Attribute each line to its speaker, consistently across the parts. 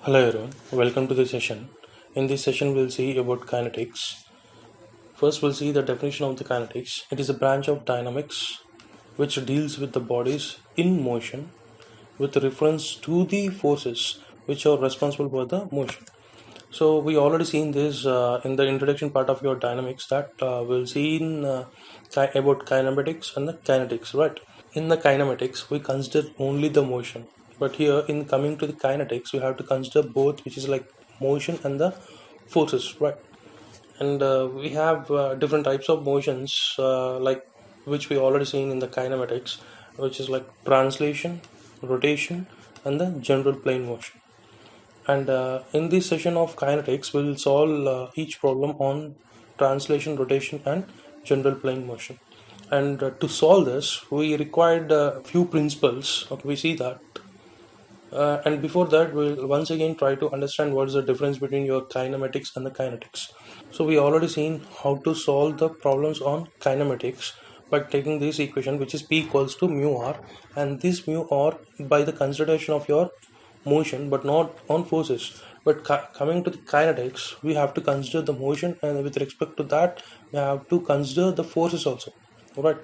Speaker 1: Hello everyone, welcome to the session. In this session, we'll see about kinetics. First, we'll see the definition of the kinetics. It is a branch of dynamics which deals with the bodies in motion with reference to the forces which are responsible for the motion. So, we already seen this in the introduction part of your dynamics that we'll see in about kinematics and the kinetics, right? In the kinematics we consider only the motion, but here in coming to the kinetics we have to consider both, which is like motion and the forces, right? And we have different types of motions, like which we already seen in the kinematics, which is like translation, rotation, and the general plane motion. And in this session of kinetics we'll solve each problem on translation, rotation, and general plane motion. And to solve this we required a few principles. Okay, we see that, and before that we'll once again try to understand what is the difference between your kinematics and the kinetics. So we already seen how to solve the problems on kinematics by taking this equation, which is p equals to mu r, and this mu r by the consideration of your motion but not on forces. But coming to the kinetics we have to consider the motion, and with respect to that we have to consider the forces also, right?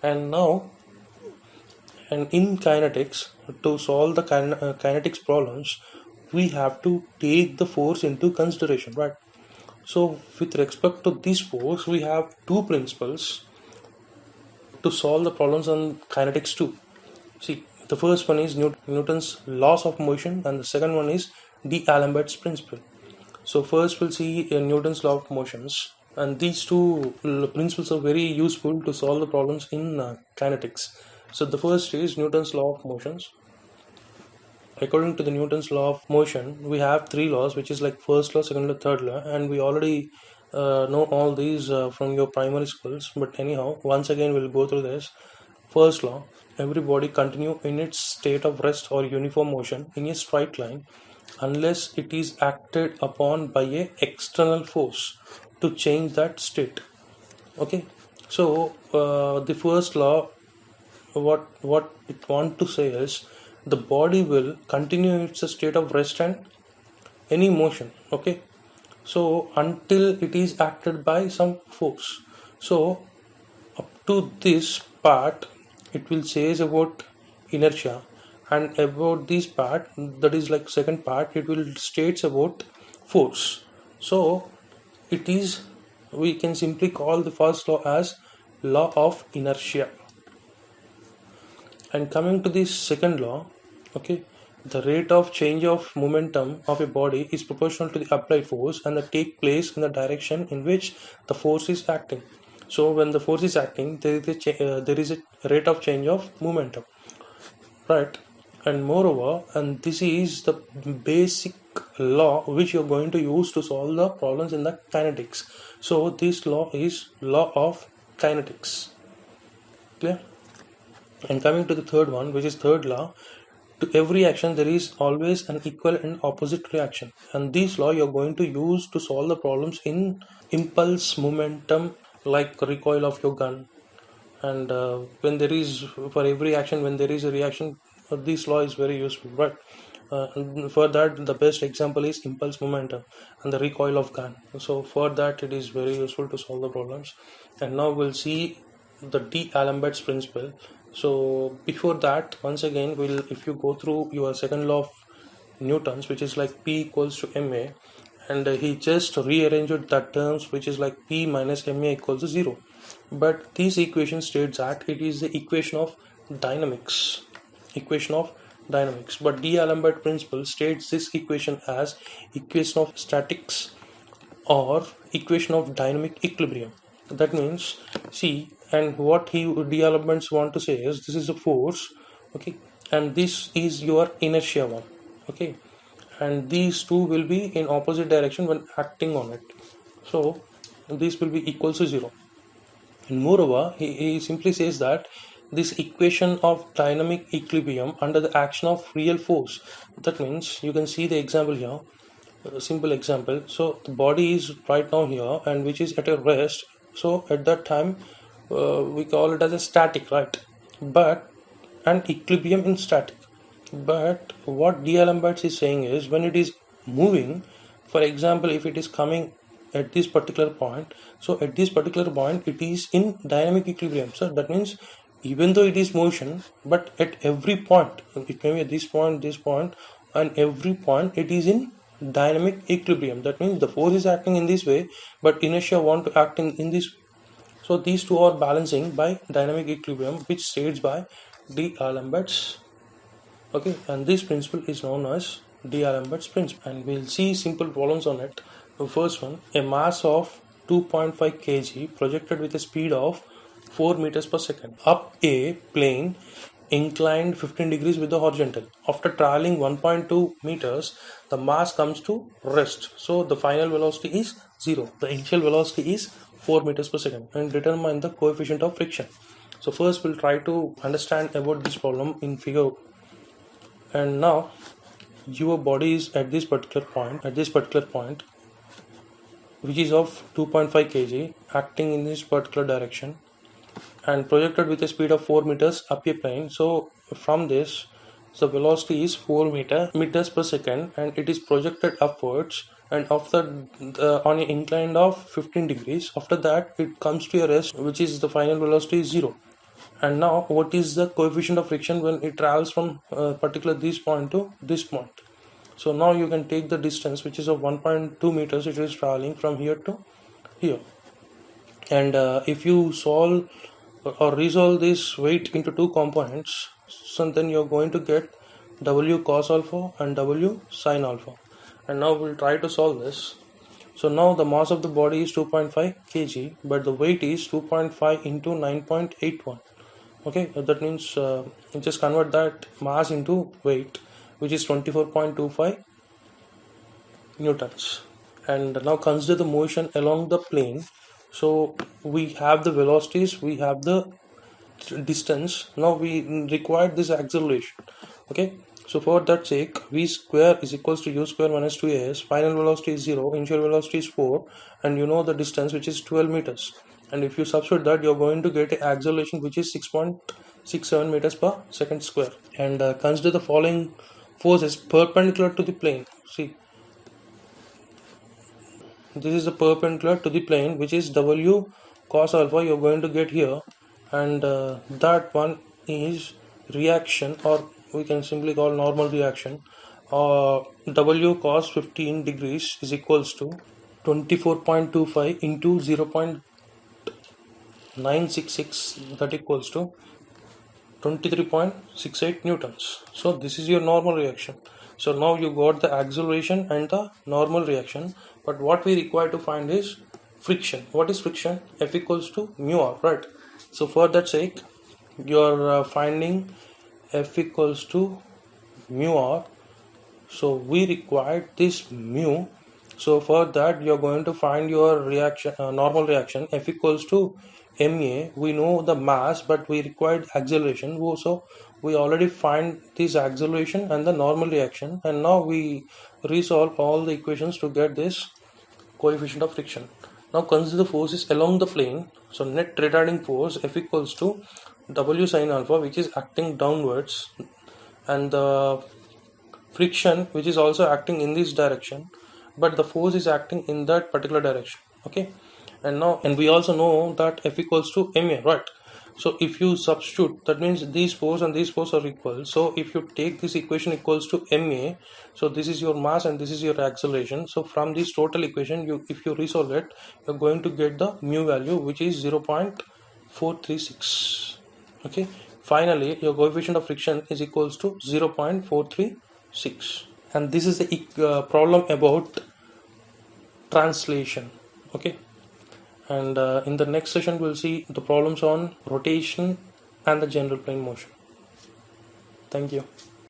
Speaker 1: And now, and in kinetics, to solve the kinetics problems we have to take the force into consideration, right? So with respect to this force we have two principles to solve the problems on kinetics too. See, the first one is Newton's laws of motion, and the second one is D'Alembert's principle. So first we'll see Newton's law of motions, and these two principles are very useful to solve the problems in kinetics. So the first is Newton's law of motions. According to the Newton's law of motion, we have three laws, which is like first law, second law, third law, and we already know all these from your primary schools. But anyhow, once again we'll go through this. First law: every body continue in its state of rest or uniform motion in a straight line unless it is acted upon by a external force to change that state. Okay, so the first law, what it want to say is the body will continue its state of rest and any motion. Okay, so until it is acted by some force. So up to this part it will says about inertia, and about this part, that is like second part, it will states about force. So it is, we can simply call the first law as law of inertia. And coming to this second law, okay, the rate of change of momentum of a body is proportional to the applied force and that take place in the direction in which the force is acting. So when the force is acting, there is a rate of change of momentum, right? And moreover, and this is the basic law which you're going to use to solve the problems in the kinetics. So this law is law of kinetics. Clear? And coming to the third one, which is third law: to every action there is always an equal and opposite reaction. And this law you're going to use to solve the problems in impulse momentum, like recoil of your gun. And when there is, for every action when there is a reaction, this law is very useful, right? And for that the best example is impulse momentum and the recoil of gun. So for that it is very useful to solve the problems. And now we'll see the D'Alembert's principle. So before that, once again, we'll, if you go through your second law of Newton's, which is like P equals to ma, and he just rearranged that terms, which is like P minus ma equals to 0. But this equation states that it is the equation of dynamics, equation of dynamics. But D'Alembert principle states this equation as equation of statics or equation of dynamic equilibrium. That means, see, and what he D'Alembert want to say is this is a force, okay, and this is your inertia one, okay, and these two will be in opposite direction when acting on it. So this will be equal to 0. And moreover, he simply says that this equation of dynamic equilibrium under the action of real force. That means you can see the example here, a simple example. So the body is right now here, and which is at a rest. So at that time we call it as a static, right? But an equilibrium in static. But what D'Alembert is saying is, when it is moving, for example, if it is coming at this particular point, so at this particular point it is in dynamic equilibrium. So that means even though it is motion, but at every point, it may be at this point, and every point it is in dynamic equilibrium. That means the force is acting in this way, but inertia want to act in this. So these two are balancing by dynamic equilibrium, which states by D'Alembert's. Okay, and this principle is known as D'Alembert's principle, and we'll see simple problems on it. The first one, a mass of 2.5 kg projected with a speed of 4 meters per second up a plane inclined 15 degrees with the horizontal. After traveling 1.2 meters, the mass comes to rest. So the final velocity is 0. The initial velocity is 4 meters per second, and determine the coefficient of friction. So first we'll try to understand about this problem in figure. And now your body is at this particular point, which is of 2.5 kg, acting in this particular direction and projected with a speed of 4 meters up a plane. So from this, the velocity is 4 meters per second, and it is projected upwards, and after on an incline of 15 degrees, after that it comes to a rest, which is the final velocity is 0. And now what is the coefficient of friction when it travels from particular this point to this point? So now you can take the distance, which is of 1.2 meters. It is traveling from here to here, and if you solve or resolve this weight into two components, so then you're going to get W cos alpha and W sin alpha. And now we'll try to solve this. So now the mass of the body is 2.5 kg, but the weight is 2.5 into 9.81. Okay, that means just convert that mass into weight, which is 24.25 newtons. And now consider the motion along the plane. So we have the velocities, we have the distance. Now we require this acceleration. Okay, so for that sake, v square is equals to u square minus 2as. Final velocity is 0, initial velocity is 4, and you know the distance, which is 12 meters. And if you substitute that, you're going to get an acceleration which is 6.67 meters per second square. And consider the following forces perpendicular to the plane. See, this is the perpendicular to the plane, which is W cos alpha you're going to get here, and that one is reaction, or we can simply call normal reaction. W cos 15 degrees is equals to 24.25 into 0.966, that equals to 23.68 newtons. So this is your normal reaction. So now you got the acceleration and the normal reaction, but what we require to find is friction. What is friction? F equals to mu r, right? So for that sake, you are finding F equals to mu r. So we required this mu. So for that, you are going to find your reaction, normal reaction, F equals to ma. We know the mass, but we required acceleration. So we already find this acceleration and the normal reaction, and now we resolve all the equations to get this coefficient of friction. Now consider the forces along the plane. So net retarding force F equals to W sin alpha, which is acting downwards, and the friction, which is also acting in this direction, but the force is acting in that particular direction. Okay, and we also know that F equals to ma, right? So if you substitute, that means these force and these force are equal. So if you take this equation equals to ma, so this is your mass and this is your acceleration. So from this total equation, if you resolve it, you're going to get the mu value, which is 0.436. okay, finally your coefficient of friction is equals to 0.436. and this is the problem about translation. Okay, and in the next session we'll see the problems on rotation and the general plane motion. Thank you.